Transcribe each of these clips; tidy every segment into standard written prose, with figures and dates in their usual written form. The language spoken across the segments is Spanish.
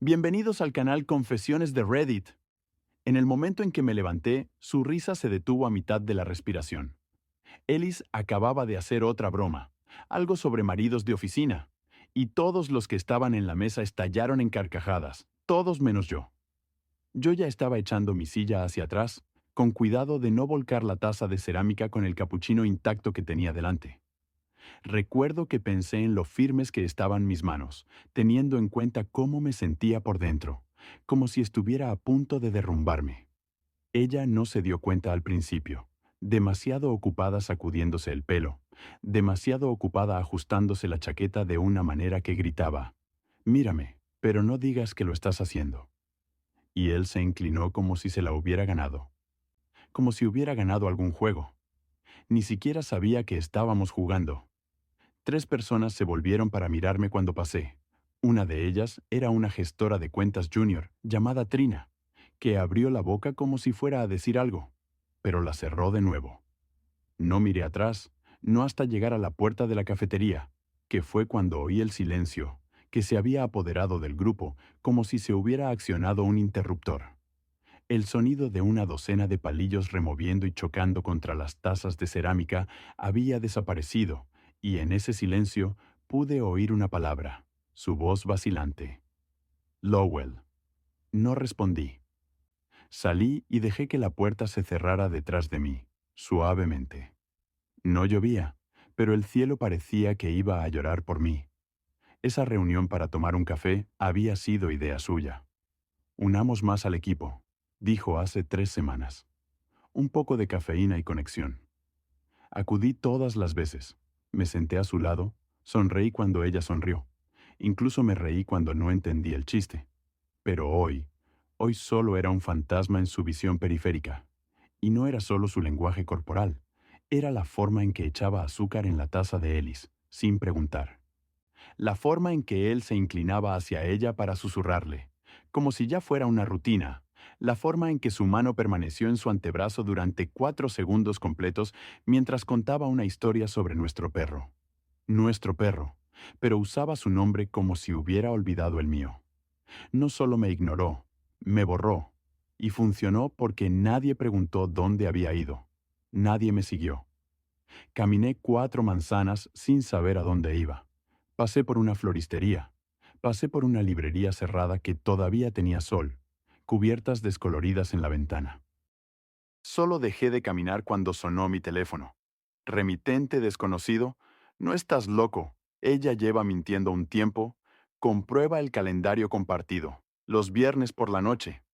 Bienvenidos al canal Confesiones de Reddit. En el momento en que me levanté, su risa se detuvo a mitad de la respiración. Ellis acababa de hacer otra broma, algo sobre maridos de oficina, y todos los que estaban en la mesa estallaron en carcajadas, todos menos yo. Yo ya estaba echando mi silla hacia atrás, con cuidado de no volcar la taza de cerámica con el capuchino intacto que tenía delante. Recuerdo que pensé en lo firmes que estaban mis manos, teniendo en cuenta cómo me sentía por dentro, como si estuviera a punto de derrumbarme. Ella no se dio cuenta al principio, demasiado ocupada sacudiéndose el pelo, demasiado ocupada ajustándose la chaqueta de una manera que gritaba: «Mírame, pero no digas que lo estás haciendo». Y él se inclinó como si se la hubiera ganado, como si hubiera ganado algún juego. Ni siquiera sabía que estábamos jugando. 3 personas se volvieron para mirarme cuando pasé. Una de ellas era una gestora de cuentas junior, llamada Trina, que abrió la boca como si fuera a decir algo, pero la cerró de nuevo. No miré atrás, no hasta llegar a la puerta de la cafetería, que fue cuando oí el silencio, que se había apoderado del grupo, como si se hubiera accionado un interruptor. El sonido de una docena de palillos removiendo y chocando contra las tazas de cerámica había desaparecido, y en ese silencio pude oír una palabra, su voz vacilante. Lowell. No respondí. Salí y dejé que la puerta se cerrara detrás de mí, suavemente. No llovía, pero el cielo parecía que iba a llorar por mí. Esa reunión para tomar un café había sido idea suya. Unamos más al equipo, dijo hace 3 semanas. Un poco de cafeína y conexión. Acudí todas las veces. Me senté a su lado, sonreí cuando ella sonrió. Incluso me reí cuando no entendí el chiste. Pero hoy solo era un fantasma en su visión periférica. Y no era solo su lenguaje corporal, era la forma en que echaba azúcar en la taza de Ellis, sin preguntar. La forma en que él se inclinaba hacia ella para susurrarle, como si ya fuera una rutina. La forma en que su mano permaneció en su antebrazo durante 4 segundos completos mientras contaba una historia sobre nuestro perro. Nuestro perro, pero usaba su nombre como si hubiera olvidado el mío. No solo me ignoró, me borró. Y funcionó porque nadie preguntó dónde había ido. Nadie me siguió. Caminé 4 manzanas sin saber a dónde iba. Pasé por una floristería. Pasé por una librería cerrada que todavía tenía sol, cubiertas descoloridas en la ventana. Solo dejé de caminar cuando sonó mi teléfono. Remitente desconocido, no estás loco. Ella lleva mintiendo un tiempo. Comprueba el calendario compartido. Los viernes por la noche.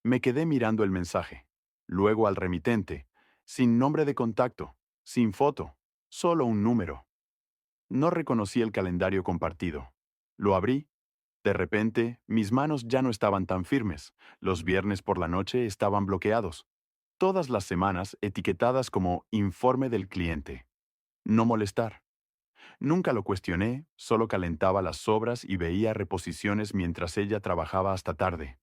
Me quedé mirando el mensaje. Luego al remitente. Sin nombre de contacto. Sin foto. Solo un número. No reconocí el calendario compartido. Lo abrí. De repente, mis manos ya no estaban tan firmes. Los viernes por la noche estaban bloqueados. Todas las semanas etiquetadas como informe del cliente. No molestar. Nunca lo cuestioné, solo calentaba las sobras y veía reposiciones mientras ella trabajaba hasta tarde.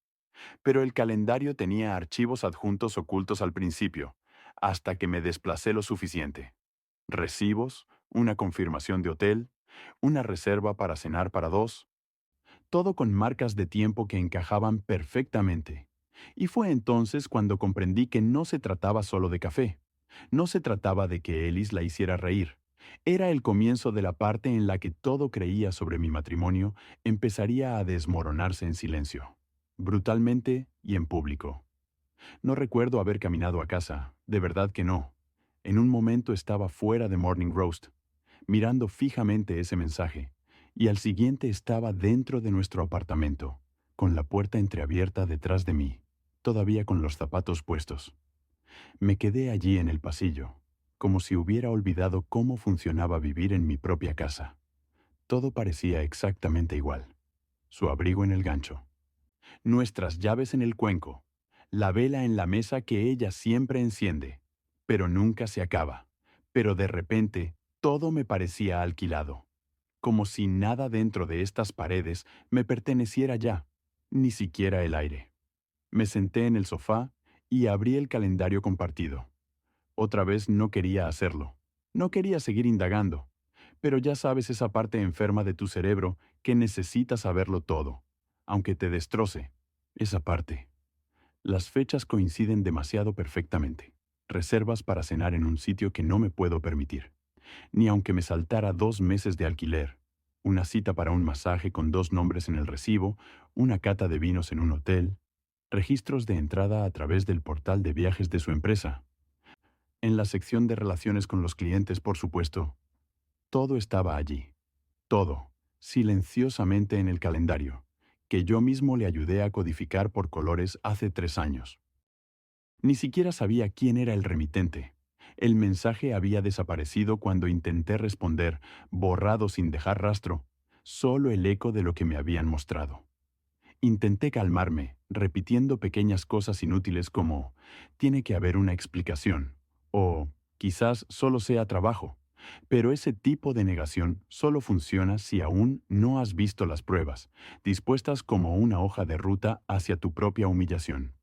Pero el calendario tenía archivos adjuntos ocultos al principio, hasta que me desplacé lo suficiente. Recibos, una confirmación de hotel, una reserva para cenar para dos, todo con marcas de tiempo que encajaban perfectamente. Y fue entonces cuando comprendí que no se trataba solo de café. No se trataba de que Ellis la hiciera reír. Era el comienzo de la parte en la que todo creía sobre mi matrimonio empezaría a desmoronarse en silencio, brutalmente y en público. No recuerdo haber caminado a casa, de verdad que no. En un momento estaba fuera de Morning Roast, mirando fijamente ese mensaje, y al siguiente estaba dentro de nuestro apartamento, con la puerta entreabierta detrás de mí, todavía con los zapatos puestos. Me quedé allí en el pasillo, como si hubiera olvidado cómo funcionaba vivir en mi propia casa. Todo parecía exactamente igual. Su abrigo en el gancho, nuestras llaves en el cuenco, la vela en la mesa que ella siempre enciende, pero nunca se acaba. Pero de repente, todo me parecía alquilado, como si nada dentro de estas paredes me perteneciera ya, ni siquiera el aire. Me senté en el sofá y abrí el calendario compartido. Otra vez no quería hacerlo. No quería seguir indagando. Pero ya sabes esa parte enferma de tu cerebro que necesita saberlo todo. aunque te destroce. Esa parte. Las fechas coinciden demasiado perfectamente. Reservas para cenar en un sitio que no me puedo permitir. Ni aunque me saltara 2 meses de alquiler. Una cita para un masaje con 2 nombres en el recibo, una cata de vinos en un hotel, registros de entrada a través del portal de viajes de su empresa. En la sección de relaciones con los clientes, por supuesto. Todo estaba allí. Todo, silenciosamente en el calendario, que yo mismo le ayudé a codificar por colores hace 3 años. Ni siquiera sabía quién era el remitente. El mensaje había desaparecido cuando intenté responder, borrado sin dejar rastro, solo el eco de lo que me habían mostrado. Intenté calmarme, repitiendo pequeñas cosas inútiles como, tiene que haber una explicación, o quizás solo sea trabajo. Pero ese tipo de negación solo funciona si aún no has visto las pruebas, dispuestas como una hoja de ruta hacia tu propia humillación.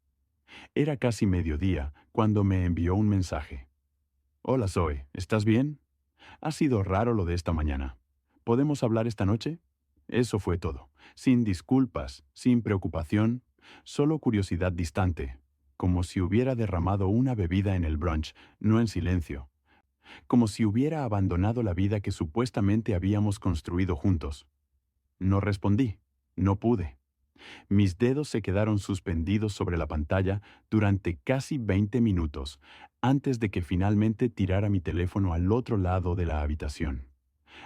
Era casi mediodía cuando me envió un mensaje. Hola Zoe, ¿estás bien? Ha sido raro lo de esta mañana. ¿Podemos hablar esta noche? Eso fue todo. Sin disculpas, sin preocupación, solo curiosidad distante, como si hubiera derramado una bebida en el brunch, no en silencio, como si hubiera abandonado la vida que supuestamente habíamos construido juntos. No respondí, no pude. Mis dedos se quedaron suspendidos sobre la pantalla durante casi 20 minutos, antes de que finalmente tirara mi teléfono al otro lado de la habitación.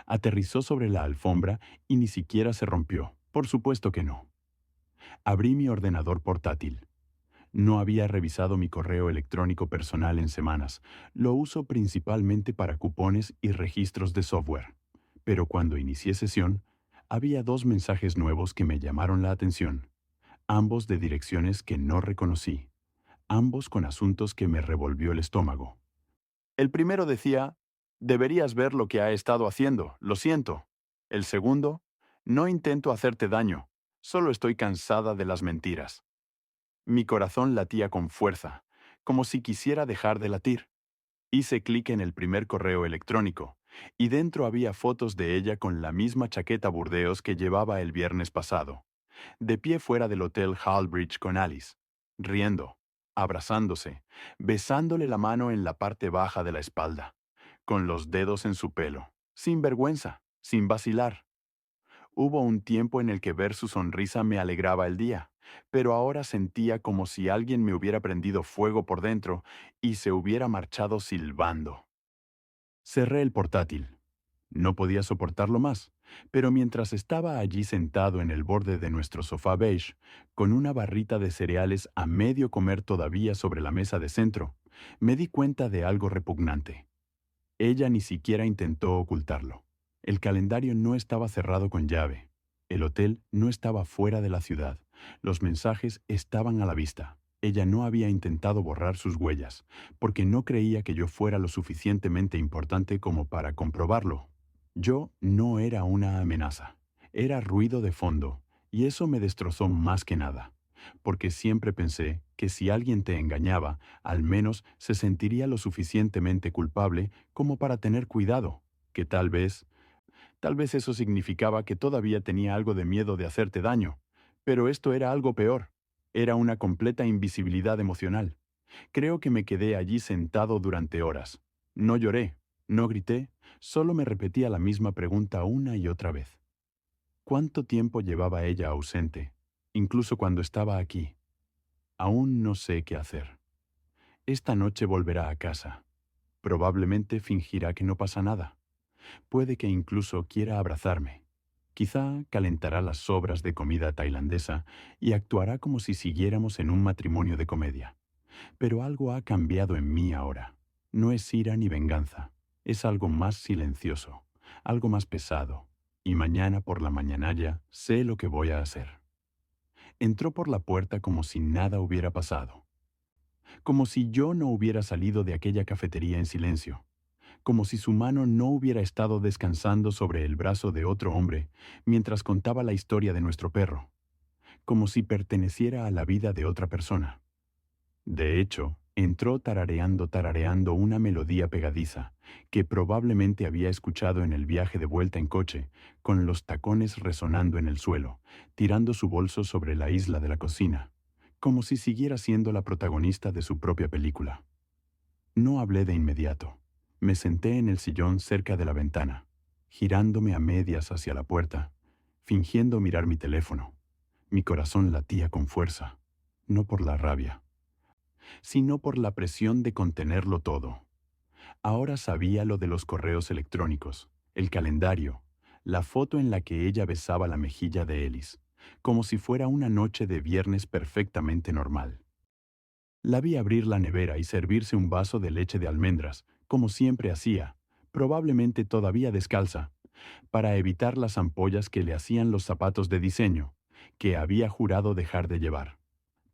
Aterrizó sobre la alfombra y ni siquiera se rompió. Por supuesto que no. Abrí mi ordenador portátil. No había revisado mi correo electrónico personal en semanas. Lo uso principalmente para cupones y registros de software. Pero cuando inicié sesión, había 2 mensajes nuevos que me llamaron la atención, ambos de direcciones que no reconocí, ambos con asuntos que me revolvió el estómago. El primero decía, deberías ver lo que ha estado haciendo, lo siento. El segundo, no intento hacerte daño, solo estoy cansada de las mentiras. Mi corazón latía con fuerza, como si quisiera dejar de latir. Hice clic en el primer correo electrónico, y dentro había fotos de ella con la misma chaqueta Burdeos que llevaba el viernes pasado, de pie fuera del Hotel Hallbridge con Alice, riendo, abrazándose, besándole la mano en la parte baja de la espalda, con los dedos en su pelo, sin vergüenza, sin vacilar. Hubo un tiempo en el que ver su sonrisa me alegraba el día, pero ahora sentía como si alguien me hubiera prendido fuego por dentro y se hubiera marchado silbando. Cerré el portátil. No podía soportarlo más, pero mientras estaba allí sentado en el borde de nuestro sofá beige, con una barrita de cereales a medio comer todavía sobre la mesa de centro, me di cuenta de algo repugnante. Ella ni siquiera intentó ocultarlo. El calendario no estaba cerrado con llave. El hotel no estaba fuera de la ciudad. Los mensajes estaban a la vista. Ella no había intentado borrar sus huellas, porque no creía que yo fuera lo suficientemente importante como para comprobarlo. Yo no era una amenaza. Era ruido de fondo, y eso me destrozó más que nada, porque siempre pensé que si alguien te engañaba, al menos se sentiría lo suficientemente culpable como para tener cuidado, que tal vez eso significaba que todavía tenía algo de miedo de hacerte daño. Pero esto era algo peor. Era una completa invisibilidad emocional. Creo que me quedé allí sentado durante horas. No lloré, no grité, solo me repetía la misma pregunta una y otra vez. ¿Cuánto tiempo llevaba ella ausente, incluso cuando estaba aquí? Aún no sé qué hacer. Esta noche volverá a casa. Probablemente fingirá que no pasa nada. Puede que incluso quiera abrazarme. Quizá calentará las sobras de comida tailandesa y actuará como si siguiéramos en un matrimonio de comedia. Pero algo ha cambiado en mí ahora. No es ira ni venganza. Es algo más silencioso, algo más pesado. Y mañana por la mañanalla sé lo que voy a hacer. Entró por la puerta como si nada hubiera pasado. Como si yo no hubiera salido de aquella cafetería en silencio. Como si su mano no hubiera estado descansando sobre el brazo de otro hombre mientras contaba la historia de nuestro perro. Como si perteneciera a la vida de otra persona. De hecho, Entró tarareando una melodía pegadiza, que probablemente había escuchado en el viaje de vuelta en coche, con los tacones resonando en el suelo, tirando su bolso sobre la isla de la cocina, como si siguiera siendo la protagonista de su propia película. No hablé de inmediato. Me senté en el sillón cerca de la ventana, girándome a medias hacia la puerta, fingiendo mirar mi teléfono. Mi corazón latía con fuerza, no por la rabia, sino por la presión de contenerlo todo. Ahora sabía lo de los correos electrónicos, el calendario, la foto en la que ella besaba la mejilla de Ellis, como si fuera una noche de viernes perfectamente normal. La vi abrir la nevera y servirse un vaso de leche de almendras, como siempre hacía, probablemente todavía descalza, para evitar las ampollas que le hacían los zapatos de diseño, que había jurado dejar de llevar.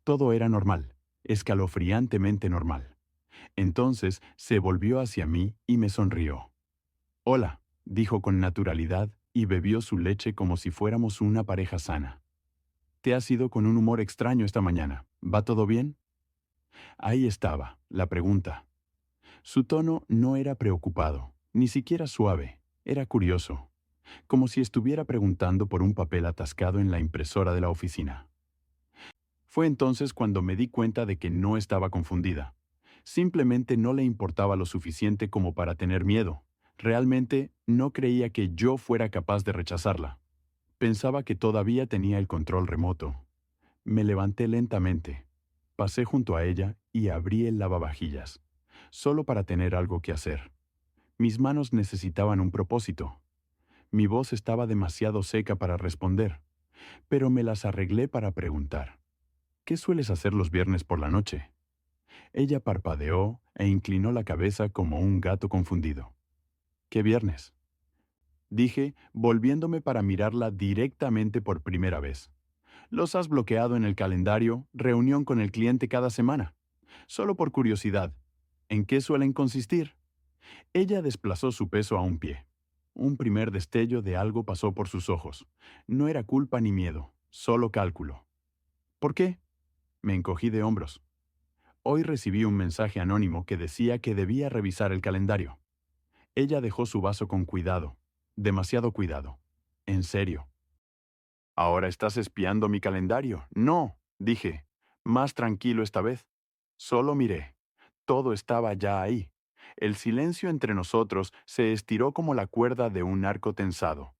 Todo era normal, escalofriantemente normal. Entonces se volvió hacia mí y me sonrió. «Hola», dijo con naturalidad y bebió su leche como si fuéramos una pareja sana. «Te has ido con un humor extraño esta mañana. ¿Va todo bien?» Ahí estaba, la pregunta. Su tono no era preocupado, ni siquiera suave, era curioso, como si estuviera preguntando por un papel atascado en la impresora de la oficina. Fue entonces cuando me di cuenta de que no estaba confundida. Simplemente no le importaba lo suficiente como para tener miedo. Realmente no creía que yo fuera capaz de rechazarla. Pensaba que todavía tenía el control remoto. Me levanté lentamente. Pasé junto a ella y abrí el lavavajillas, solo para tener algo que hacer. Mis manos necesitaban un propósito. Mi voz estaba demasiado seca para responder, pero me las arreglé para preguntar. «¿Qué sueles hacer los viernes por la noche?» Ella parpadeó e inclinó la cabeza como un gato confundido. «¿Qué viernes?», dije, volviéndome para mirarla directamente por primera vez. «Los has bloqueado en el calendario, reunión con el cliente cada semana. Solo por curiosidad, ¿en qué suelen consistir?» Ella desplazó su peso a un pie. Un primer destello de algo pasó por sus ojos. No era culpa ni miedo, solo cálculo. «¿Por qué?», me encogí de hombros. Hoy recibí un mensaje anónimo que decía que debía revisar el calendario. Ella dejó su vaso con cuidado, demasiado cuidado. «¿En serio? ¿Ahora estás espiando mi calendario?» «No», dije, más tranquilo esta vez. Solo miré. Todo estaba ya ahí. El silencio entre nosotros se estiró como la cuerda de un arco tensado.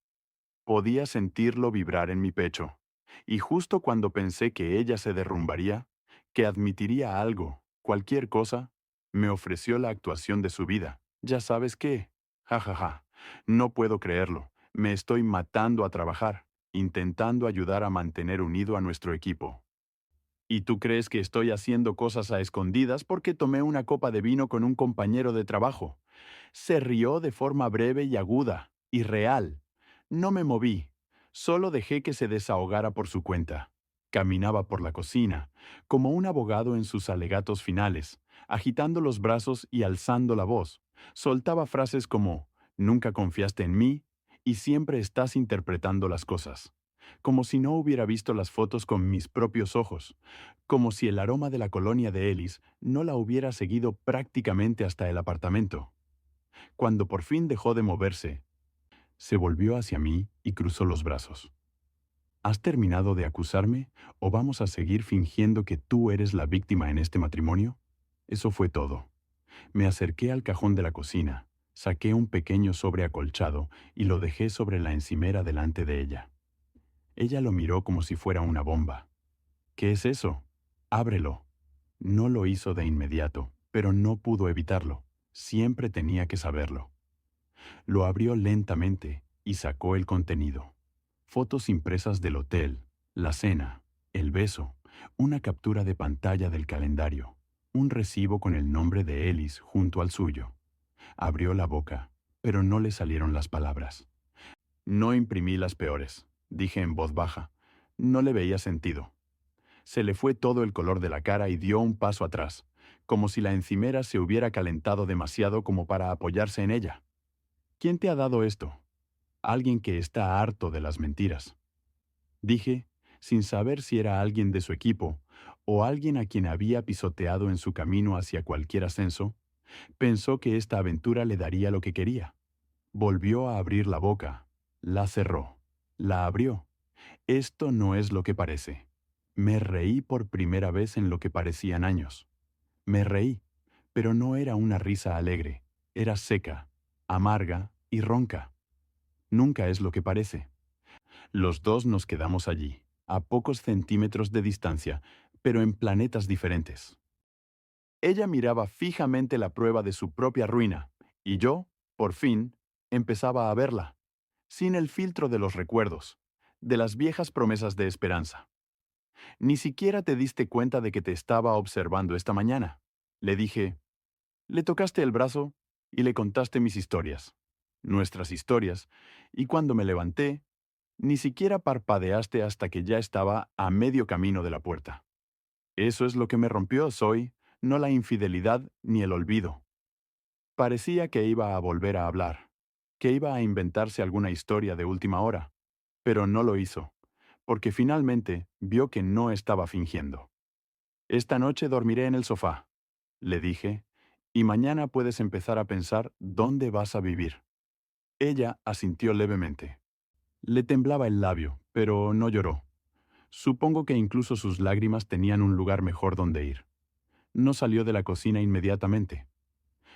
Podía sentirlo vibrar en mi pecho. Y justo cuando pensé que ella se derrumbaría, que admitiría algo, cualquier cosa, me ofreció la actuación de su vida. ¿Ya sabes qué? Ja, ja, ja. No puedo creerlo. Me estoy matando a trabajar, intentando ayudar a mantener unido a nuestro equipo. ¿Y tú crees que estoy haciendo cosas a escondidas porque tomé una copa de vino con un compañero de trabajo? Se rió de forma breve y aguda, y real. No me moví, solo dejé que se desahogara por su cuenta. Caminaba por la cocina, como un abogado en sus alegatos finales, agitando los brazos y alzando la voz. Soltaba frases como, «Nunca confiaste en mí» y «Siempre estás interpretando las cosas». Como si no hubiera visto las fotos con mis propios ojos, como si el aroma de la colonia de Ellis no la hubiera seguido prácticamente hasta el apartamento. Cuando por fin dejó de moverse, se volvió hacia mí y cruzó los brazos. ¿Has terminado de acusarme o vamos a seguir fingiendo que tú eres la víctima en este matrimonio? Eso fue todo. Me acerqué al cajón de la cocina, saqué un pequeño sobre acolchado y lo dejé sobre la encimera delante de ella. Ella lo miró como si fuera una bomba. «¿Qué es eso? Ábrelo». No lo hizo de inmediato, pero no pudo evitarlo. Siempre tenía que saberlo. Lo abrió lentamente y sacó el contenido. Fotos impresas del hotel, la cena, el beso, una captura de pantalla del calendario, un recibo con el nombre de Ellis junto al suyo. Abrió la boca, pero no le salieron las palabras. «No imprimí las peores», dije en voz baja. No le veía sentido. Se le fue todo el color de la cara y dio un paso atrás, como si la encimera se hubiera calentado demasiado como para apoyarse en ella. «¿Quién te ha dado esto?» «Alguien que está harto de las mentiras», dije, sin saber si era alguien de su equipo o alguien a quien había pisoteado en su camino hacia cualquier ascenso, pensó que esta aventura le daría lo que quería. Volvió a abrir la boca, la cerró, la abrió. Esto no es lo que parece. Me reí por primera vez en lo que parecían años. Me reí, pero no era una risa alegre, era seca, amarga y ronca. Nunca es lo que parece. Los dos nos quedamos allí, a pocos centímetros de distancia, pero en planetas diferentes. Ella miraba fijamente la prueba de su propia ruina, y yo, por fin, empezaba a verla, sin el filtro de los recuerdos, de las viejas promesas de esperanza. Ni siquiera te diste cuenta de que te estaba observando esta mañana. Le dije, le tocaste el brazo y le contaste mis historias, nuestras historias, y cuando me levanté, ni siquiera parpadeaste hasta que ya estaba a medio camino de la puerta. Eso es lo que me rompió, Zoe, no la infidelidad ni el olvido. Parecía que iba a volver a hablar, que iba a inventarse alguna historia de última hora, pero no lo hizo, porque finalmente vio que no estaba fingiendo. Esta noche dormiré en el sofá, le dije, y mañana puedes empezar a pensar dónde vas a vivir. Ella asintió levemente. Le temblaba el labio, pero no lloró. Supongo que incluso sus lágrimas tenían un lugar mejor donde ir. No salió de la cocina inmediatamente.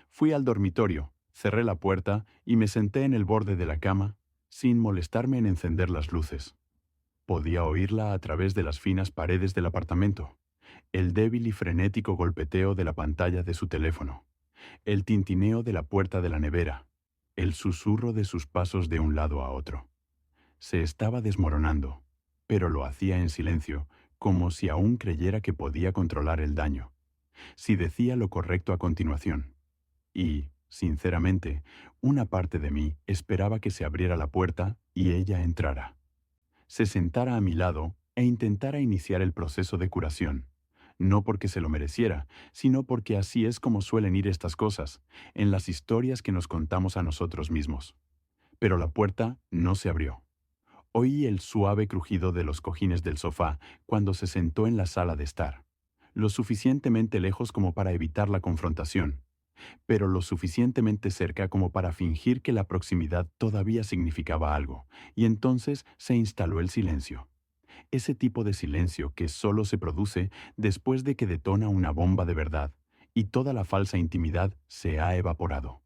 Fui al dormitorio, cerré la puerta y me senté en el borde de la cama, sin molestarme en encender las luces. Podía oírla a través de las finas paredes del apartamento, el débil y frenético golpeteo de la pantalla de su teléfono, el tintineo de la puerta de la nevera, el susurro de sus pasos de un lado a otro. Se estaba desmoronando, pero lo hacía en silencio, como si aún creyera que podía controlar el daño, si decía lo correcto a continuación. Y, sinceramente, una parte de mí esperaba que se abriera la puerta y ella entrara. Se sentara a mi lado e intentara iniciar el proceso de curación. No porque se lo mereciera, sino porque así es como suelen ir estas cosas, en las historias que nos contamos a nosotros mismos. Pero la puerta no se abrió. Oí el suave crujido de los cojines del sofá cuando se sentó en la sala de estar, lo suficientemente lejos como para evitar la confrontación, pero lo suficientemente cerca como para fingir que la proximidad todavía significaba algo, y entonces se instaló el silencio. Ese tipo de silencio que solo se produce después de que detona una bomba de verdad, y toda la falsa intimidad se ha evaporado.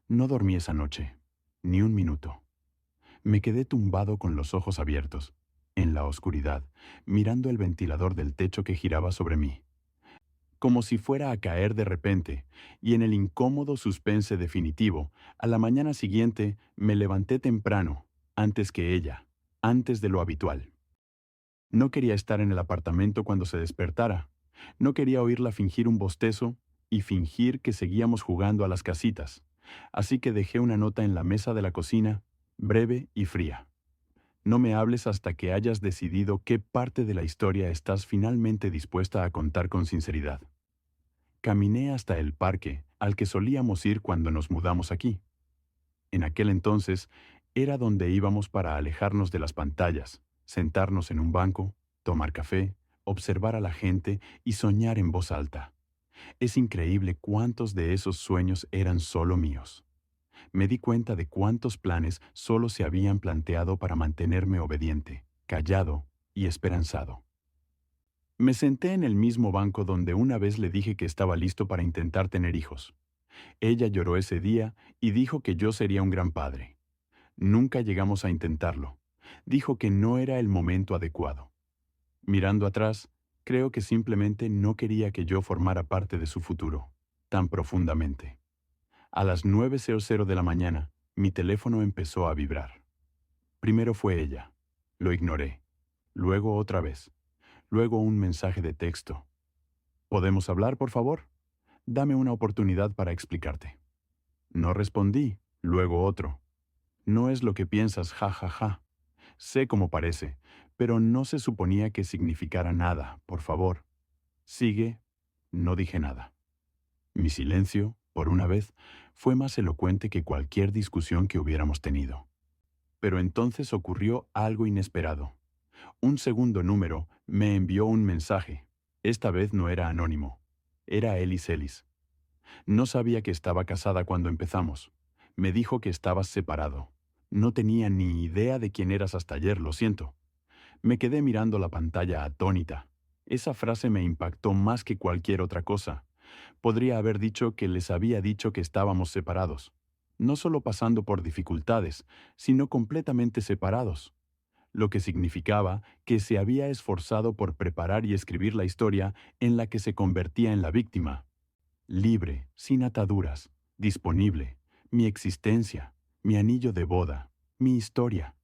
No dormí esa noche, ni un minuto. Me quedé tumbado con los ojos abiertos, en la oscuridad, mirando el ventilador del techo que giraba sobre mí, como si fuera a caer de repente, y en el incómodo suspense definitivo, a la mañana siguiente me levanté temprano, antes que ella, antes de lo habitual. No quería estar en el apartamento cuando se despertara, no quería oírla fingir un bostezo y fingir que seguíamos jugando a las casitas, así que dejé una nota en la mesa de la cocina, breve y fría. No me hables hasta que hayas decidido qué parte de la historia estás finalmente dispuesta a contar con sinceridad. Caminé hasta el parque al que solíamos ir cuando nos mudamos aquí. En aquel entonces era donde íbamos para alejarnos de las pantallas, sentarnos en un banco, tomar café, observar a la gente y soñar en voz alta. Es increíble cuántos de esos sueños eran solo míos. Me di cuenta de cuántos planes solo se habían planteado para mantenerme obediente, callado y esperanzado. Me senté en el mismo banco donde una vez le dije que estaba listo para intentar tener hijos. Ella lloró ese día y dijo que yo sería un gran padre. Nunca llegamos a intentarlo. Dijo que no era el momento adecuado. Mirando atrás, creo que simplemente no quería que yo formara parte de su futuro, tan profundamente. A las 9:00 de la mañana, mi teléfono empezó a vibrar. Primero fue ella. Lo ignoré. Luego otra vez. Luego un mensaje de texto. ¿Podemos hablar, por favor? Dame una oportunidad para explicarte. No respondí. Luego otro. No es lo que piensas, ja, ja, ja. Sé cómo parece, pero no se suponía que significara nada, por favor. Sigue. No dije nada. Mi silencio, por una vez, fue más elocuente que cualquier discusión que hubiéramos tenido. Pero entonces ocurrió algo inesperado. Un segundo número me envió un mensaje. Esta vez no era anónimo. Era Ellis Ellis. No sabía que estaba casada cuando empezamos. Me dijo que estabas separado. No tenía ni idea de quién eras hasta ayer, lo siento. Me quedé mirando la pantalla atónita. Esa frase me impactó más que cualquier otra cosa. Podría haber dicho que les había dicho que estábamos separados. No solo pasando por dificultades, sino completamente separados. Lo que significaba que se había esforzado por preparar y escribir la historia en la que se convertía en la víctima. Libre, sin ataduras, disponible, mi existencia, mi anillo de boda, mi historia,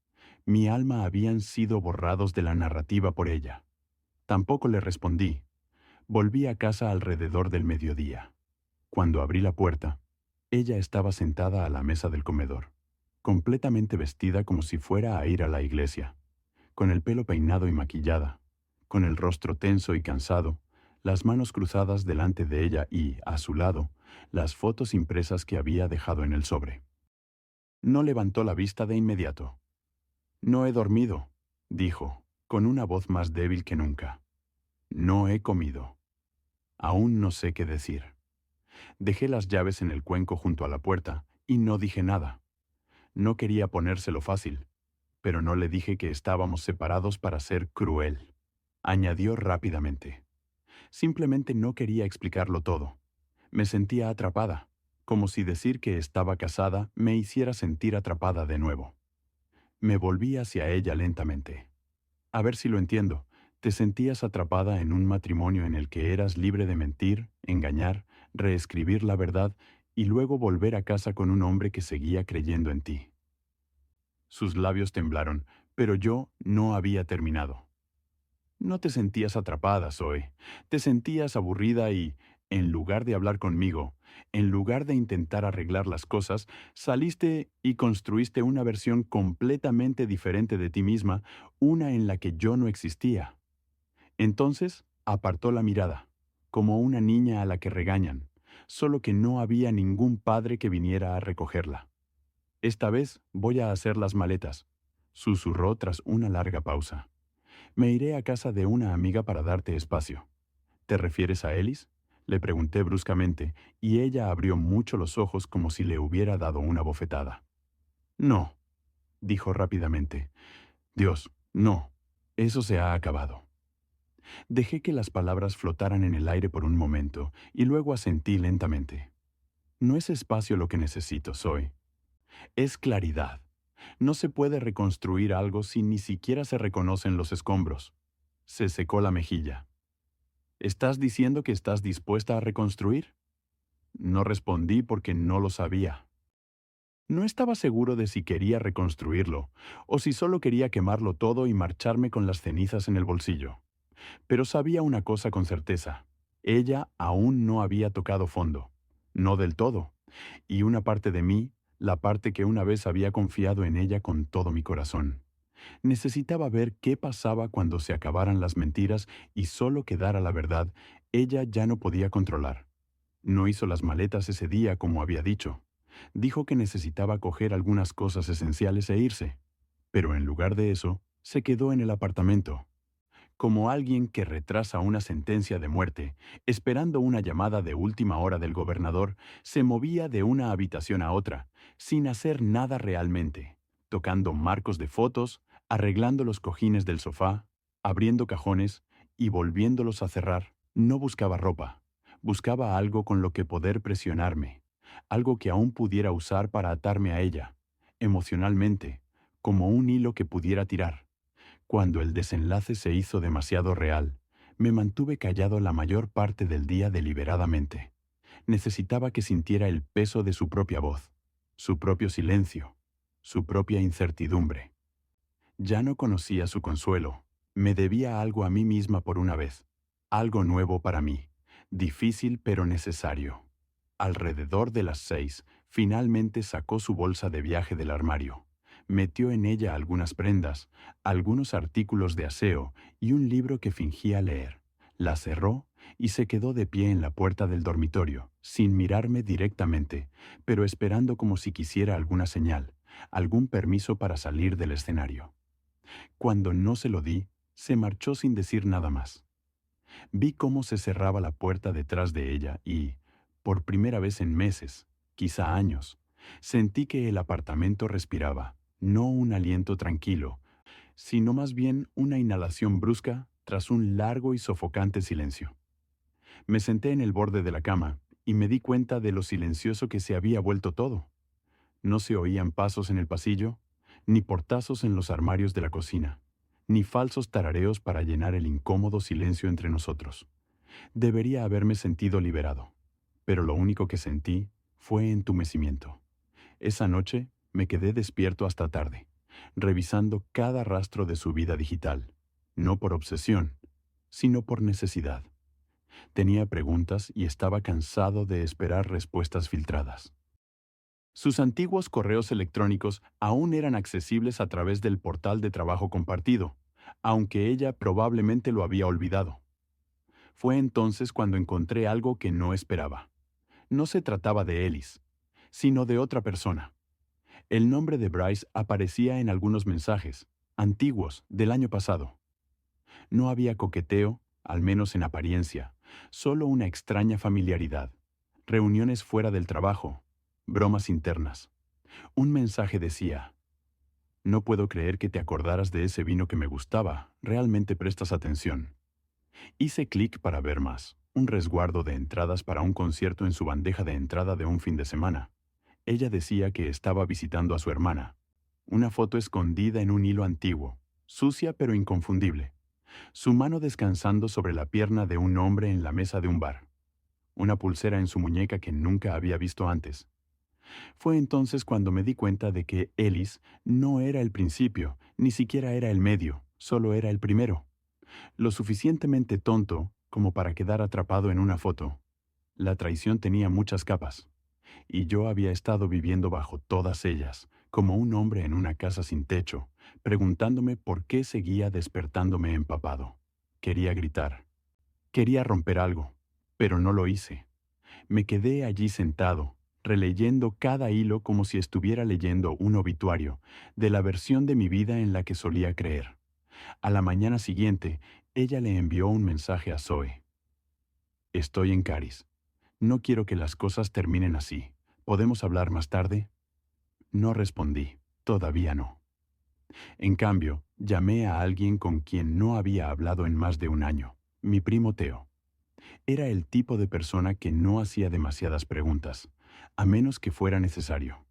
mi alma habían sido borrados de la narrativa por ella. Tampoco le respondí. Volví a casa alrededor del mediodía. Cuando abrí la puerta, ella estaba sentada a la mesa del comedor, completamente vestida como si fuera a ir a la iglesia, con el pelo peinado y maquillada, con el rostro tenso y cansado, las manos cruzadas delante de ella y, a su lado, las fotos impresas que había dejado en el sobre. No levantó la vista de inmediato. «No he dormido», dijo, con una voz más débil que nunca. «No he comido. Aún no sé qué decir». Dejé las llaves en el cuenco junto a la puerta y no dije nada. No quería ponérselo fácil, pero no le dije que estábamos separados para ser cruel. Añadió rápidamente. Simplemente no quería explicarlo todo. Me sentía atrapada, como si decir que estaba casada me hiciera sentir atrapada de nuevo. Me volví hacia ella lentamente. A ver si lo entiendo. Te sentías atrapada en un matrimonio en el que eras libre de mentir, engañar, reescribir la verdad y luego volver a casa con un hombre que seguía creyendo en ti. Sus labios temblaron, pero yo no había terminado. No te sentías atrapada, Zoe. Te sentías aburrida y, en lugar de hablar conmigo, en lugar de intentar arreglar las cosas, saliste y construiste una versión completamente diferente de ti misma, una en la que yo no existía. Entonces apartó la mirada, como una niña a la que regañan, solo que no había ningún padre que viniera a recogerla. «Esta vez voy a hacer las maletas», susurró tras una larga pausa. «Me iré a casa de una amiga para darte espacio». «¿Te refieres a Ellis?», le pregunté bruscamente, y ella abrió mucho los ojos como si le hubiera dado una bofetada. «No», dijo rápidamente. «Dios, no. Eso se ha acabado». Dejé que las palabras flotaran en el aire por un momento y luego asentí lentamente. «No es espacio lo que necesito, Zoe. Es claridad. No se puede reconstruir algo si ni siquiera se reconocen los escombros». Se secó la mejilla. «¿Estás diciendo que estás dispuesta a reconstruir?». No respondí porque no lo sabía. No estaba seguro de si quería reconstruirlo o si solo quería quemarlo todo y marcharme con las cenizas en el bolsillo. Pero sabía una cosa con certeza. Ella aún no había tocado fondo. No del todo. Y una parte de mí, la parte que una vez había confiado en ella con todo mi corazón, necesitaba ver qué pasaba cuando se acabaran las mentiras y solo quedara la verdad. Ella ya no podía controlar. No hizo las maletas ese día como había dicho. Dijo que necesitaba coger algunas cosas esenciales e irse. Pero en lugar de eso, se quedó en el apartamento. Como alguien que retrasa una sentencia de muerte, esperando una llamada de última hora del gobernador, se movía de una habitación a otra, sin hacer nada realmente, tocando marcos de fotos, arreglando los cojines del sofá, abriendo cajones y volviéndolos a cerrar. No buscaba ropa, buscaba algo con lo que poder presionarme, algo que aún pudiera usar para atarme a ella, emocionalmente, como un hilo que pudiera tirar. Cuando el desenlace se hizo demasiado real, me mantuve callado la mayor parte del día deliberadamente. Necesitaba que sintiera el peso de su propia voz, su propio silencio, su propia incertidumbre. Ya no conocía su consuelo. Me debía algo a mí misma por una vez. Algo nuevo para mí. Difícil pero necesario. Alrededor de las 6, finalmente sacó su bolsa de viaje del armario. Metió en ella algunas prendas, algunos artículos de aseo y un libro que fingía leer. La cerró y se quedó de pie en la puerta del dormitorio, sin mirarme directamente, pero esperando como si quisiera alguna señal, algún permiso para salir del escenario. Cuando no se lo di, se marchó sin decir nada más. Vi cómo se cerraba la puerta detrás de ella y, por primera vez en meses, quizá años, sentí que el apartamento respiraba, no un aliento tranquilo, sino más bien una inhalación brusca tras un largo y sofocante silencio. Me senté en el borde de la cama y me di cuenta de lo silencioso que se había vuelto todo. No se oían pasos en el pasillo, ni portazos en los armarios de la cocina, ni falsos tarareos para llenar el incómodo silencio entre nosotros. Debería haberme sentido liberado, pero lo único que sentí fue entumecimiento. Esa noche me quedé despierto hasta tarde, revisando cada rastro de su vida digital, no por obsesión, sino por necesidad. Tenía preguntas y estaba cansado de esperar respuestas filtradas. Sus antiguos correos electrónicos aún eran accesibles a través del portal de trabajo compartido, aunque ella probablemente lo había olvidado. Fue entonces cuando encontré algo que no esperaba. No se trataba de Ellis, sino de otra persona. El nombre de Bryce aparecía en algunos mensajes, antiguos, del año pasado. No había coqueteo, al menos en apariencia, solo una extraña familiaridad. Reuniones fuera del trabajo, bromas internas. Un mensaje decía: no puedo creer que te acordaras de ese vino que me gustaba, realmente prestas atención. Hice clic para ver más. Un resguardo de entradas para un concierto en su bandeja de entrada de un fin de semana. Ella decía que estaba visitando a su hermana. Una foto escondida en un hilo antiguo, sucia pero inconfundible. Su mano descansando sobre la pierna de un hombre en la mesa de un bar. Una pulsera en su muñeca que nunca había visto antes. Fue entonces cuando me di cuenta de que Ellis no era el principio, ni siquiera era el medio, solo era el primero. Lo suficientemente tonto como para quedar atrapado en una foto. La traición tenía muchas capas, y yo había estado viviendo bajo todas ellas, como un hombre en una casa sin techo, preguntándome por qué seguía despertándome empapado. Quería gritar. Quería romper algo, pero no lo hice. Me quedé allí sentado, releyendo cada hilo como si estuviera leyendo un obituario de la versión de mi vida en la que solía creer. A la mañana siguiente, ella le envió un mensaje a Zoe. Estoy en Caris. No quiero que las cosas terminen así. ¿Podemos hablar más tarde? No respondí. Todavía no. En cambio, llamé a alguien con quien no había hablado en más de un año. Mi primo Teo. Era el tipo de persona que no hacía demasiadas preguntas, a menos que fuera necesario.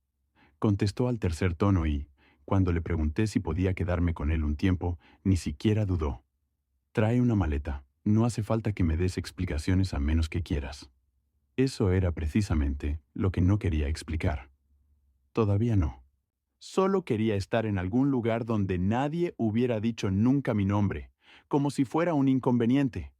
Contestó al tercer tono y, cuando le pregunté si podía quedarme con él un tiempo, ni siquiera dudó. Trae una maleta. No hace falta que me des explicaciones a menos que quieras. Eso era precisamente lo que no quería explicar. Todavía no. Solo quería estar en algún lugar donde nadie hubiera dicho nunca mi nombre, como si fuera un inconveniente,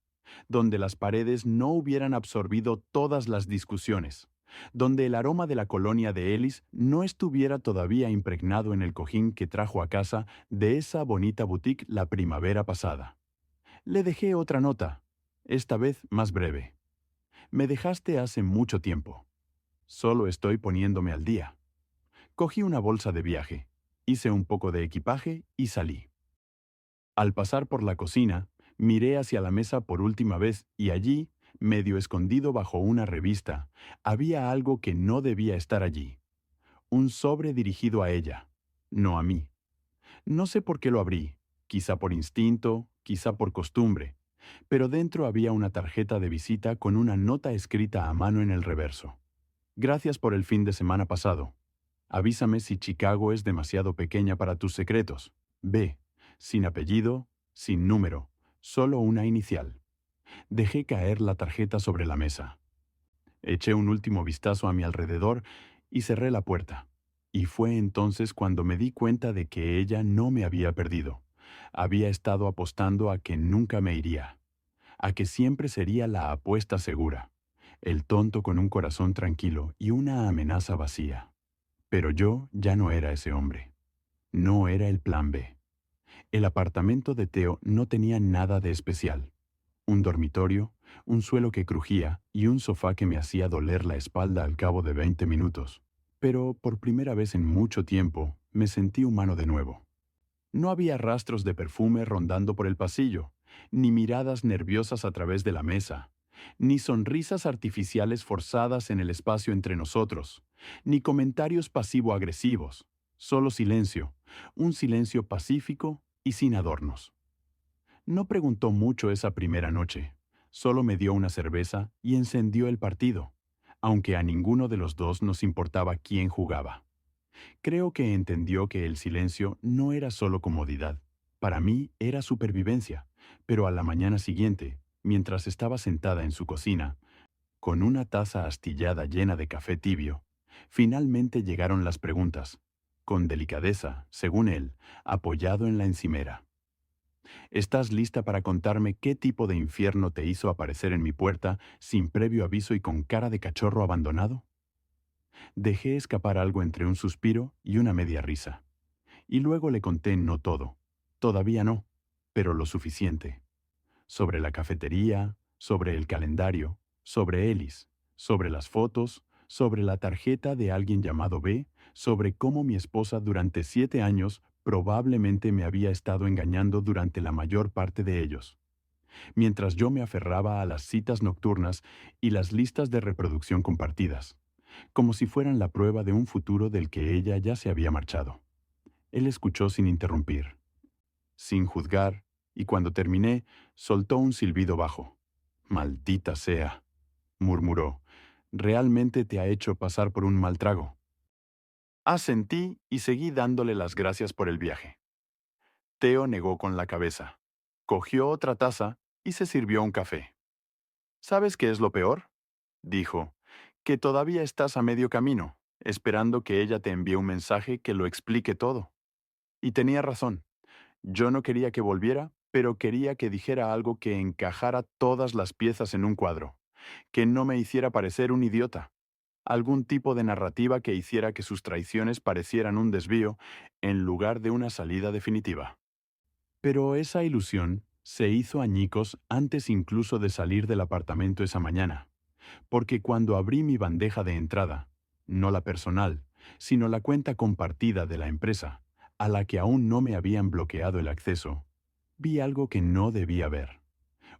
donde las paredes no hubieran absorbido todas las discusiones, donde el aroma de la colonia de Ellis no estuviera todavía impregnado en el cojín que trajo a casa de esa bonita boutique la primavera pasada. Le dejé otra nota, esta vez más breve. Me dejaste hace mucho tiempo. Solo estoy poniéndome al día. Cogí una bolsa de viaje, hice un poco de equipaje y salí. Al pasar por la cocina, miré hacia la mesa por última vez y allí, medio escondido bajo una revista, había algo que no debía estar allí. Un sobre dirigido a ella, no a mí. No sé por qué lo abrí, quizá por instinto, quizá por costumbre, pero dentro había una tarjeta de visita con una nota escrita a mano en el reverso. Gracias por el fin de semana pasado. Avísame si Chicago es demasiado pequeña para tus secretos. B. Sin apellido, sin número, solo una inicial. Dejé caer la tarjeta sobre la mesa. Eché un último vistazo a mi alrededor y cerré la puerta. Y fue entonces cuando me di cuenta de que ella no me había perdido. Había estado apostando a que nunca me iría, a que siempre sería la apuesta segura, el tonto con un corazón tranquilo y una amenaza vacía. Pero yo ya no era ese hombre. No era el plan B. El apartamento de Teo no tenía nada de especial. Un dormitorio, un suelo que crujía y un sofá que me hacía doler la espalda al cabo de 20 minutos. Pero por primera vez en mucho tiempo me sentí humano de nuevo. No había rastros de perfume rondando por el pasillo, ni miradas nerviosas a través de la mesa, ni sonrisas artificiales forzadas en el espacio entre nosotros, ni comentarios pasivo-agresivos, solo silencio, un silencio pacífico y sin adornos. No preguntó mucho esa primera noche, solo me dio una cerveza y encendió el partido, aunque a ninguno de los dos nos importaba quién jugaba. Creo que entendió que el silencio no era solo comodidad. Para mí era supervivencia, pero a la mañana siguiente, mientras estaba sentada en su cocina, con una taza astillada llena de café tibio, finalmente llegaron las preguntas, con delicadeza, según él, apoyado en la encimera. ¿Estás lista para contarme qué tipo de infierno te hizo aparecer en mi puerta sin previo aviso y con cara de cachorro abandonado? Dejé escapar algo entre un suspiro y una media risa. Y luego le conté no todo. Todavía no, pero lo suficiente. Sobre la cafetería, sobre el calendario, sobre Ellis, sobre las fotos, sobre la tarjeta de alguien llamado B, sobre cómo mi esposa durante 7 años probablemente me había estado engañando durante la mayor parte de ellos, mientras yo me aferraba a las citas nocturnas y las listas de reproducción compartidas, como si fueran la prueba de un futuro del que ella ya se había marchado. Él escuchó sin interrumpir, sin juzgar, y cuando terminé, soltó un silbido bajo. «Maldita sea», murmuró. «Realmente te ha hecho pasar por un mal trago». Asentí y seguí dándole las gracias por el viaje. Theo negó con la cabeza. Cogió otra taza y se sirvió un café. «¿Sabes qué es lo peor?», dijo. «Que todavía estás a medio camino, esperando que ella te envíe un mensaje que lo explique todo». Y tenía razón. Yo no quería que volviera, pero quería que dijera algo que encajara todas las piezas en un cuadro, que no me hiciera parecer un idiota, algún tipo de narrativa que hiciera que sus traiciones parecieran un desvío en lugar de una salida definitiva. Pero esa ilusión se hizo añicos antes incluso de salir del apartamento esa mañana, porque cuando abrí mi bandeja de entrada, no la personal, sino la cuenta compartida de la empresa, a la que aún no me habían bloqueado el acceso, vi algo que no debía ver.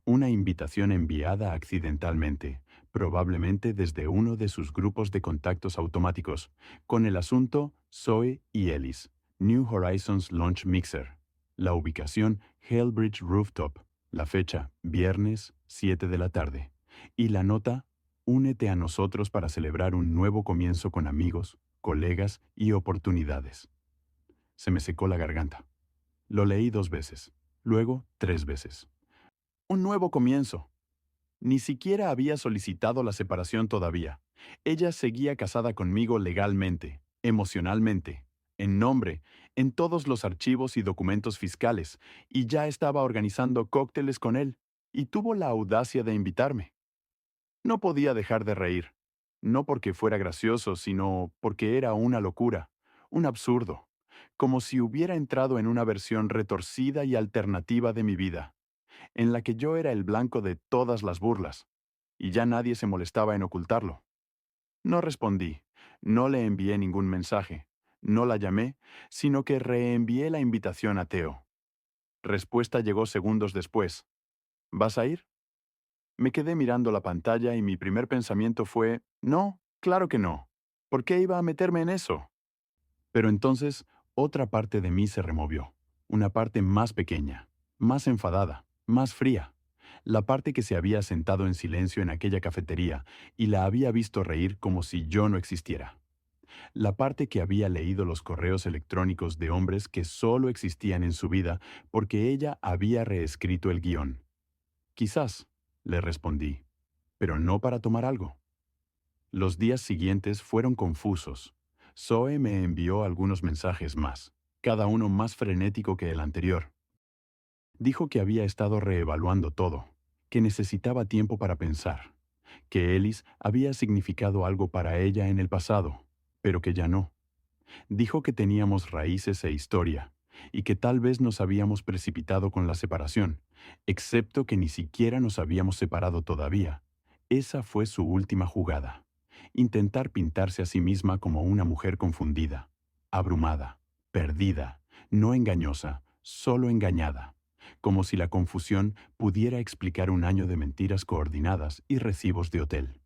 Una invitación enviada accidentalmente, probablemente desde uno de sus grupos de contactos automáticos, con el asunto Zoe y Ellis, New Horizons Launch Mixer, la ubicación Hellbridge Rooftop, la fecha viernes 7 de la tarde, y la nota «Únete a nosotros para celebrar un nuevo comienzo con amigos, colegas y oportunidades». Se me secó la garganta. Lo leí 2 veces, luego 3 veces. Un nuevo comienzo. Ni siquiera había solicitado la separación todavía. Ella seguía casada conmigo legalmente, emocionalmente, en nombre, en todos los archivos y documentos fiscales, y ya estaba organizando cócteles con él, y tuvo la audacia de invitarme. No podía dejar de reír, no porque fuera gracioso, sino porque era una locura, un absurdo, como si hubiera entrado en una versión retorcida y alternativa de mi vida, en la que yo era el blanco de todas las burlas, y ya nadie se molestaba en ocultarlo. No respondí, no le envié ningún mensaje, no la llamé, sino que reenvié la invitación a Theo. Respuesta llegó segundos después. ¿Vas a ir? Me quedé mirando la pantalla y mi primer pensamiento fue, no, claro que no. ¿Por qué iba a meterme en eso? Pero entonces, otra parte de mí se removió, una parte más pequeña, más enfadada, más fría, la parte que se había sentado en silencio en aquella cafetería y la había visto reír como si yo no existiera, la parte que había leído los correos electrónicos de hombres que solo existían en su vida porque ella había reescrito el guión. Quizás, le respondí, pero no para tomar algo. Los días siguientes fueron confusos. Zoe me envió algunos mensajes más, cada uno más frenético que el anterior. Dijo que había estado reevaluando todo, que necesitaba tiempo para pensar, que Ellis había significado algo para ella en el pasado, pero que ya no. Dijo que teníamos raíces e historia, y que tal vez nos habíamos precipitado con la separación, excepto que ni siquiera nos habíamos separado todavía. Esa fue su última jugada. Intentar pintarse a sí misma como una mujer confundida, abrumada, perdida, no engañosa, solo engañada, como si la confusión pudiera explicar un año de mentiras coordinadas y recibos de hotel.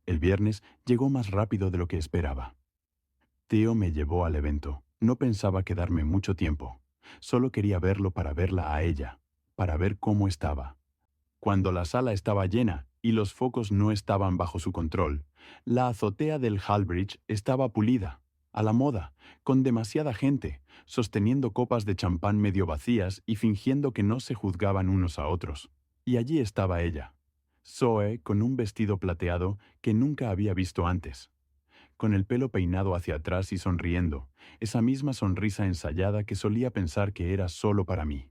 El viernes llegó más rápido de lo que esperaba. Theo me llevó al evento. No pensaba quedarme mucho tiempo. Solo quería verlo para verla a ella, para ver cómo estaba. Cuando la sala estaba llena y los focos no estaban bajo su control, la azotea del Hallbridge estaba pulida, a la moda, con demasiada gente, sosteniendo copas de champán medio vacías y fingiendo que no se juzgaban unos a otros. Y allí estaba ella, Zoe, con un vestido plateado que nunca había visto antes, con el pelo peinado hacia atrás y sonriendo, esa misma sonrisa ensayada que solía pensar que era solo para mí.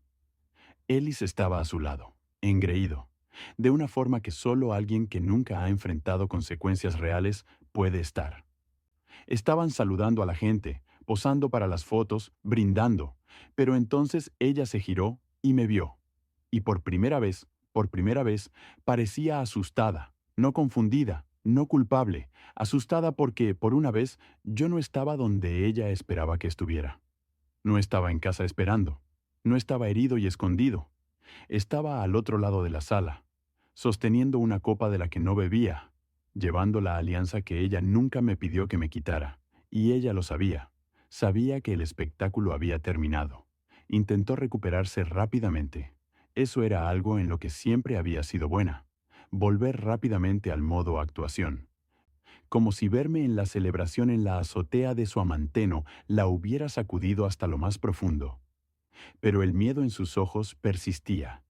Ellis estaba a su lado, engreído, de una forma que solo alguien que nunca ha enfrentado consecuencias reales puede estar. Estaban saludando a la gente, posando para las fotos, brindando, pero entonces ella se giró y me vio. Y por primera vez, parecía asustada, no confundida, no culpable, asustada porque, por una vez, yo no estaba donde ella esperaba que estuviera. No estaba en casa esperando, no estaba herido y escondido. Estaba al otro lado de la sala, sosteniendo una copa de la que no bebía, llevando la alianza que ella nunca me pidió que me quitara, y ella lo sabía. Sabía que el espectáculo había terminado. Intentó recuperarse rápidamente. Eso era algo en lo que siempre había sido buena. Volver rápidamente al modo actuación. Como si verme en la celebración en la azotea de su amanteno la hubiera sacudido hasta lo más profundo. Pero el miedo en sus ojos persistía,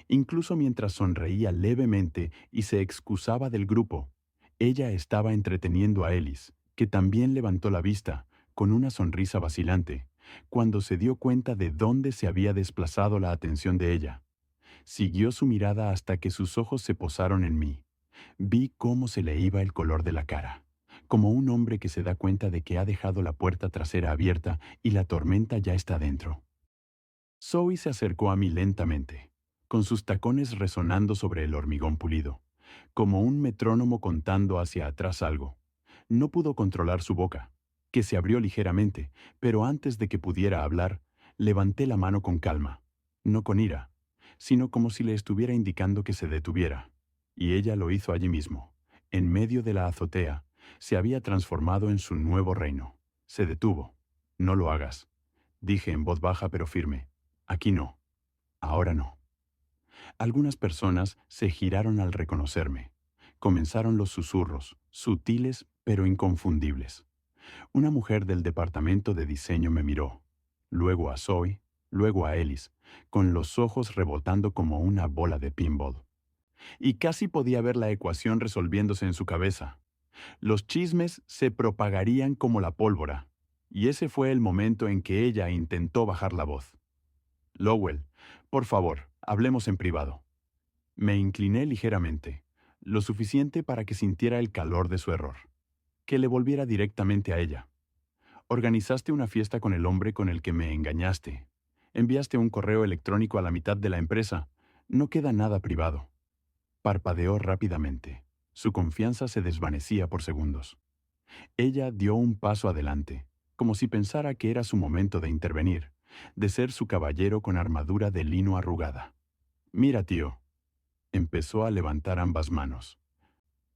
incluso mientras sonreía levemente y se excusaba del grupo. Ella estaba entreteniendo a Ellis, que también levantó la vista, con una sonrisa vacilante, cuando se dio cuenta de dónde se había desplazado la atención de ella. Siguió su mirada hasta que sus ojos se posaron en mí. Vi cómo se le iba el color de la cara, como un hombre que se da cuenta de que ha dejado la puerta trasera abierta y la tormenta ya está dentro. Zoe se acercó a mí lentamente, con sus tacones resonando sobre el hormigón pulido, como un metrónomo contando hacia atrás algo. No pudo controlar su boca, que se abrió ligeramente, pero antes de que pudiera hablar, levanté la mano con calma, no con ira, sino como si le estuviera indicando que se detuviera. Y ella lo hizo allí mismo, en medio de la azotea. Se había transformado en su nuevo reino. Se detuvo. No lo hagas, dije en voz baja pero firme. Aquí no. Ahora no. Algunas personas se giraron al reconocerme. Comenzaron los susurros, sutiles pero inconfundibles. Una mujer del departamento de diseño me miró, luego a Zoe, luego a Ellis, con los ojos rebotando como una bola de pinball. Y casi podía ver la ecuación resolviéndose en su cabeza. Los chismes se propagarían como la pólvora, y ese fue el momento en que ella intentó bajar la voz. Lowell, por favor, hablemos en privado. Me incliné ligeramente, lo suficiente para que sintiera el calor de su error, que le volviera directamente a ella. Organizaste una fiesta con el hombre con el que me engañaste. Enviaste un correo electrónico a la mitad de la empresa. No queda nada privado. Parpadeó rápidamente. Su confianza se desvanecía por segundos. Ella dio un paso adelante, como si pensara que era su momento de intervenir, de ser su caballero con armadura de lino arrugada. Mira, tío. Empezó a levantar ambas manos,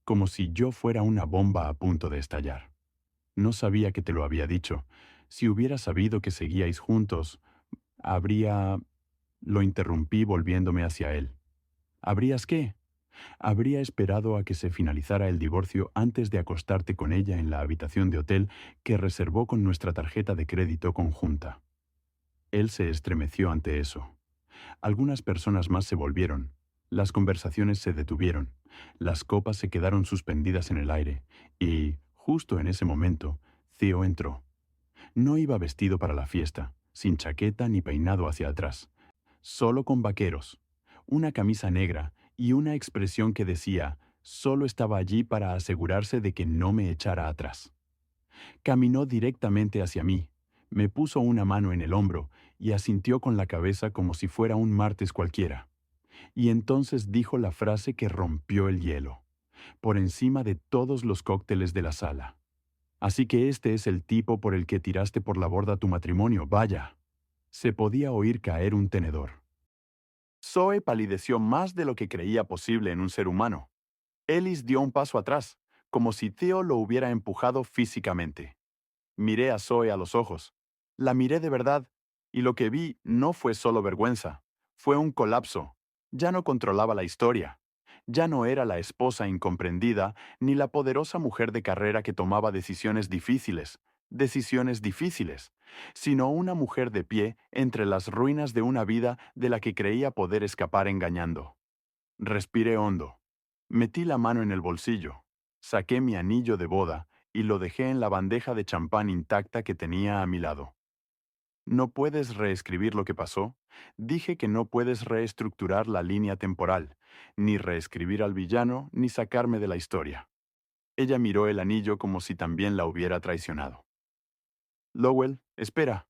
como si yo fuera una bomba a punto de estallar. No sabía que te lo había dicho. Si hubiera sabido que seguíais juntos, habría... Lo interrumpí volviéndome hacia él. ¿Habrías qué? Habría esperado a que se finalizara el divorcio antes de acostarte con ella en la habitación de hotel que reservó con nuestra tarjeta de crédito conjunta. Él se estremeció ante eso. Algunas personas más se volvieron. Las conversaciones se detuvieron. Las copas se quedaron suspendidas en el aire. Y, justo en ese momento, Theo entró. No iba vestido para la fiesta, sin chaqueta ni peinado hacia atrás. Solo con vaqueros, una camisa negra y una expresión que decía, solo estaba allí para asegurarse de que no me echara atrás. Caminó directamente hacia mí, me puso una mano en el hombro y asintió con la cabeza como si fuera un martes cualquiera. Y entonces dijo la frase que rompió el hielo, por encima de todos los cócteles de la sala. Así que este es el tipo por el que tiraste por la borda tu matrimonio, vaya. Se podía oír caer un tenedor. Zoe palideció más de lo que creía posible en un ser humano. Ellis dio un paso atrás, como si Theo lo hubiera empujado físicamente. Miré a Zoe a los ojos. La miré de verdad, y lo que vi no fue solo vergüenza, fue un colapso. Ya no controlaba la historia. Ya no era la esposa incomprendida, ni la poderosa mujer de carrera que tomaba decisiones difíciles, sino una mujer de pie entre las ruinas de una vida de la que creía poder escapar engañando. Respiré hondo. Metí la mano en el bolsillo. Saqué mi anillo de boda y lo dejé en la bandeja de champán intacta que tenía a mi lado. No puedes reescribir lo que pasó. Dije que no puedes reestructurar la línea temporal, ni reescribir al villano, ni sacarme de la historia. Ella miró el anillo como si también la hubiera traicionado. Lowell, espera,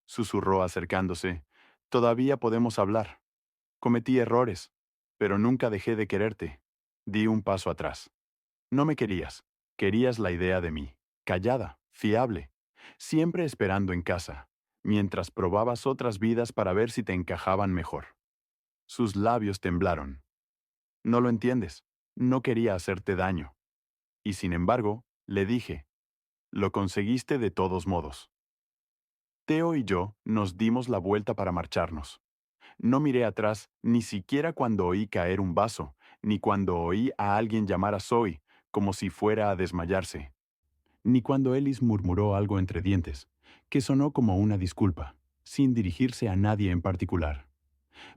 susurró acercándose. Todavía podemos hablar. Cometí errores, pero nunca dejé de quererte. Di un paso atrás. No me querías. Querías la idea de mí. Callada, fiable, siempre esperando en casa, mientras probabas otras vidas para ver si te encajaban mejor. Sus labios temblaron. No lo entiendes. No quería hacerte daño. Y sin embargo, le dije, lo conseguiste de todos modos. Theo y yo nos dimos la vuelta para marcharnos. No miré atrás ni siquiera cuando oí caer un vaso, ni cuando oí a alguien llamar a Zoe, como si fuera a desmayarse, ni cuando Ellis murmuró algo entre dientes, que sonó como una disculpa, sin dirigirse a nadie en particular.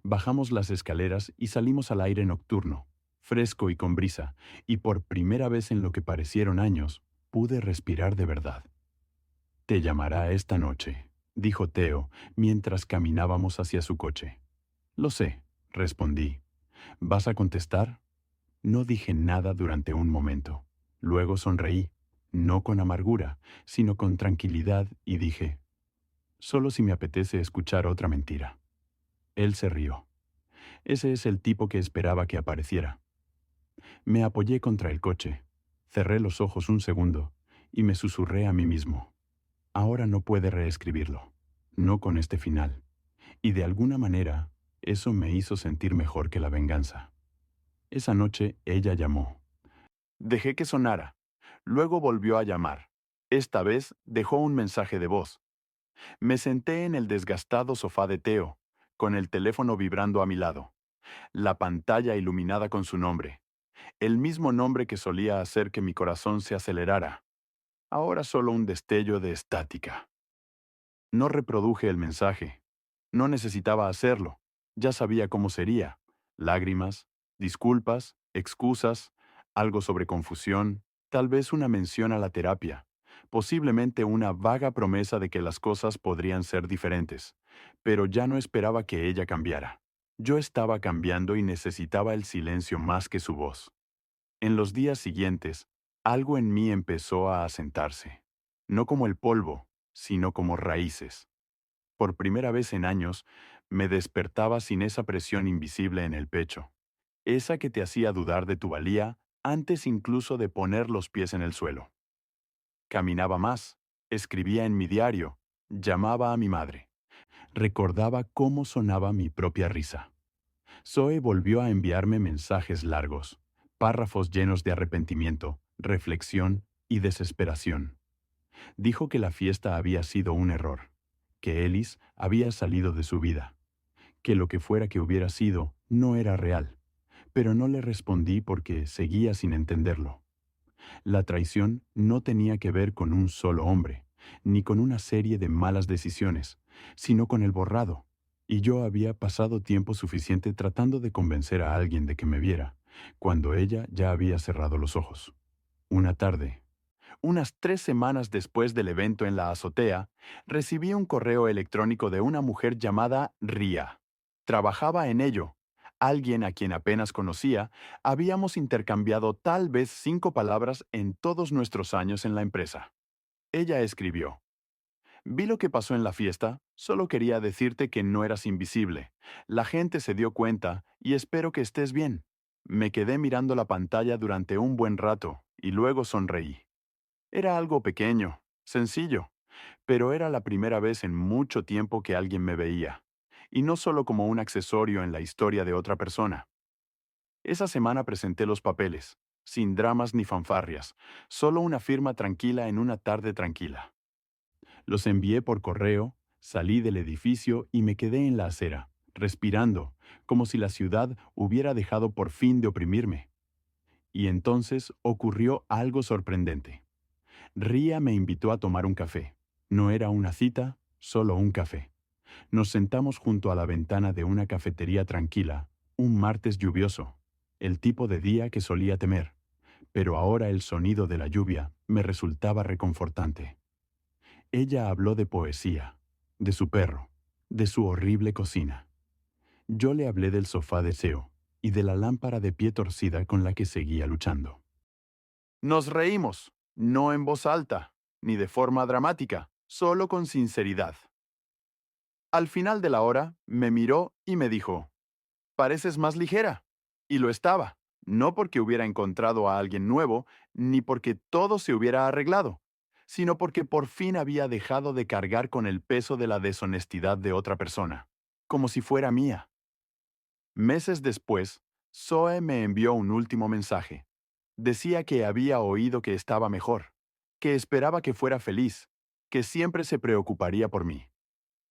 Bajamos las escaleras y salimos al aire nocturno, fresco y con brisa, y por primera vez en lo que parecieron años, pude respirar de verdad. Te llamará esta noche, dijo Theo, mientras caminábamos hacia su coche. Lo sé, respondí. ¿Vas a contestar? No dije nada durante un momento. Luego sonreí, no con amargura, sino con tranquilidad, y dije, solo si me apetece escuchar otra mentira. Él se rió. Ese es el tipo que esperaba que apareciera. Me apoyé contra el coche, cerré los ojos un segundo y me susurré a mí mismo. Ahora no puede reescribirlo, no con este final. Y de alguna manera, eso me hizo sentir mejor que la venganza. Esa noche ella llamó. Dejé que sonara. Luego volvió a llamar. Esta vez dejó un mensaje de voz. Me senté en el desgastado sofá de Theo, con el teléfono vibrando a mi lado, la pantalla iluminada con su nombre, el mismo nombre que solía hacer que mi corazón se acelerara. Ahora solo un destello de estática. No reproduje el mensaje. No necesitaba hacerlo. Ya sabía cómo sería. Lágrimas, disculpas, excusas, algo sobre confusión, tal vez una mención a la terapia, posiblemente una vaga promesa de que las cosas podrían ser diferentes. Pero ya no esperaba que ella cambiara. Yo estaba cambiando y necesitaba el silencio más que su voz. En los días siguientes, algo en mí empezó a asentarse. No como el polvo, sino como raíces. Por primera vez en años, me despertaba sin esa presión invisible en el pecho, esa que te hacía dudar de tu valía antes incluso de poner los pies en el suelo. Caminaba más, escribía en mi diario, llamaba a mi madre, recordaba cómo sonaba mi propia risa. Zoe volvió a enviarme mensajes largos, párrafos llenos de arrepentimiento, reflexión y desesperación. Dijo que la fiesta había sido un error, que Ellis había salido de su vida, que lo que fuera que hubiera sido no era real, pero no le respondí porque seguía sin entenderlo. La traición no tenía que ver con un solo hombre, ni con una serie de malas decisiones, sino con el borrado, y yo había pasado tiempo suficiente tratando de convencer a alguien de que me viera, cuando ella ya había cerrado los ojos. Una tarde, unas 3 semanas después del evento en la azotea, recibí un correo electrónico de una mujer llamada Ria. Trabajaba en ello. Alguien a quien apenas conocía, habíamos intercambiado tal vez 5 palabras en todos nuestros años en la empresa. Ella escribió: Vi lo que pasó en la fiesta, solo quería decirte que no eras invisible. La gente se dio cuenta y espero que estés bien. Me quedé mirando la pantalla durante un buen rato y luego sonreí. Era algo pequeño, sencillo, pero era la primera vez en mucho tiempo que alguien me veía. y no solo como un accesorio en la historia de otra persona. Esa semana presenté los papeles, sin dramas ni fanfarrias, solo una firma tranquila en una tarde tranquila. Los envié por correo, salí del edificio y me quedé en la acera, respirando, como si la ciudad hubiera dejado por fin de oprimirme. Y entonces ocurrió algo sorprendente. Ria me invitó a tomar un café. No era una cita, solo un café. Nos sentamos junto a la ventana de una cafetería tranquila, un martes lluvioso, el tipo de día que solía temer, pero ahora el sonido de la lluvia me resultaba reconfortante. Ella habló de poesía, de su perro, de su horrible cocina. Yo le hablé del sofá de Seo y de la lámpara de pie torcida con la que seguía luchando. Nos reímos, no en voz alta, ni de forma dramática, solo con sinceridad. Al final de la hora, me miró y me dijo, pareces más ligera. Y lo estaba, no porque hubiera encontrado a alguien nuevo, ni porque todo se hubiera arreglado, sino porque por fin había dejado de cargar con el peso de la deshonestidad de otra persona, como si fuera mía. Meses después, Zoe me envió un último mensaje. Decía que había oído que estaba mejor, que esperaba que fuera feliz, que siempre se preocuparía por mí.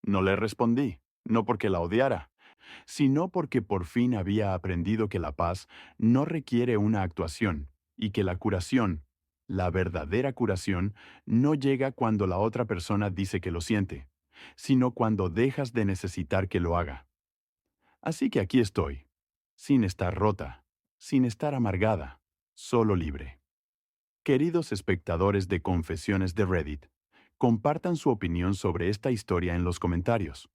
No le respondí, no porque la odiara, sino porque por fin había aprendido que la paz no requiere una actuación y que la curación, la verdadera curación, no llega cuando la otra persona dice que lo siente, sino cuando dejas de necesitar que lo haga. Así que aquí estoy, sin estar rota, sin estar amargada, solo libre. Queridos espectadores de Confesiones de Reddit, compartan su opinión sobre esta historia en los comentarios.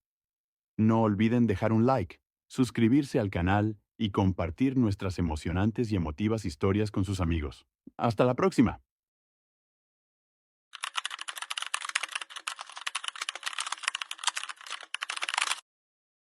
No olviden dejar un like, suscribirse al canal y compartir nuestras emocionantes y emotivas historias con sus amigos. Hasta la próxima.